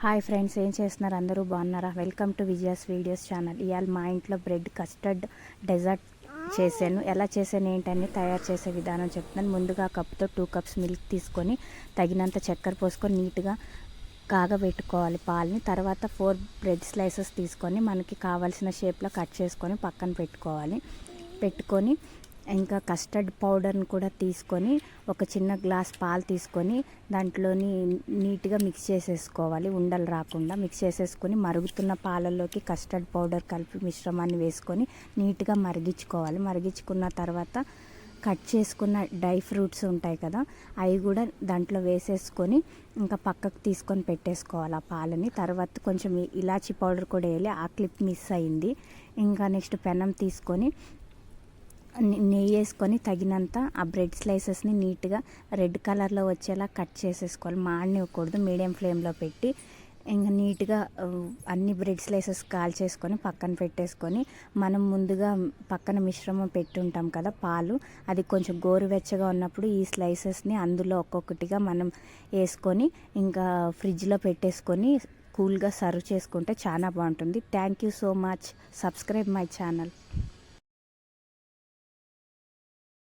Hi friends, ఏం చేస్తున్నారు? అందరూ బాగున్నారా? Welcome to Vijaya's videos channel. ఇవాళ మా ఇంట్లో బ్రెడ్ కస్టర్డ్ డెజర్ట్ చేశాను. ఎలా చేశాను ఏంటని తయారు చేసే విధానం చెప్తున్నాను. ముందుగా కప్తో 2 కప్స్ మిల్క్ తీసుకొని తగినంత చక్కెర పోసుకొని నీట్గా కాగబెట్టుకోవాలి పాలని. తర్వాత 4 బ్రెడ్ స్లైసెస్ తీసుకొని మనకి కావాల్సిన షేప్లో కట్ చేసుకొని పక్కన పెట్టుకొని ఇంకా కస్టర్డ్ పౌడర్ని కూడా తీసుకొని ఒక చిన్న గ్లాస్ పాలు తీసుకొని దాంట్లోని నీట్గా మిక్స్ చేసేసుకోవాలి. ఉండలు రాకుండా మిక్స్ చేసేసుకొని మరుగుతున్న పాలల్లోకి కస్టర్డ్ పౌడర్ కలిపి మిశ్రమాన్ని వేసుకొని నీట్గా మరిగించుకోవాలి. మరిగించుకున్న తర్వాత కట్ చేసుకున్న డ్రై ఫ్రూట్స్ ఉంటాయి కదా, అవి కూడా దాంట్లో వేసేసుకొని ఇంకా పక్కకు తీసుకొని పెట్టేసుకోవాలి ఆ పాలని. తర్వాత కొంచెం ఇలాచీ పౌడర్ కూడా వేయాలి. ఆ క్లిప్ మిస్ అయింది. ఇంకా నెక్స్ట్ పెనం తీసుకొని నెయ్యి వేసుకొని తగినంత ఆ బ్రెడ్ స్లైసెస్ని నీట్గా రెడ్ కలర్లో వచ్చేలా కట్ చేసేసుకోవాలి. మాడనివ్వకూడదు, మీడియం ఫ్లేమ్లో పెట్టి ఇంకా నీట్గా అన్ని బ్రెడ్ స్లైసెస్ కాల్చేసుకొని పక్కన పెట్టేసుకొని మనం ముందుగా పక్కన మిశ్రమం పెట్టుంటాం కదా పాలు, అది కొంచెం గోరువెచ్చగా ఉన్నప్పుడు ఈ స్లైసెస్ని అందులో ఒక్కొక్కటిగా మనం వేసుకొని ఇంకా ఫ్రిడ్జ్లో పెట్టేసుకొని కూల్గా సర్వ్ చేసుకుంటే చాలా బాగుంటుంది. Thank you so much. Subscribe my channel.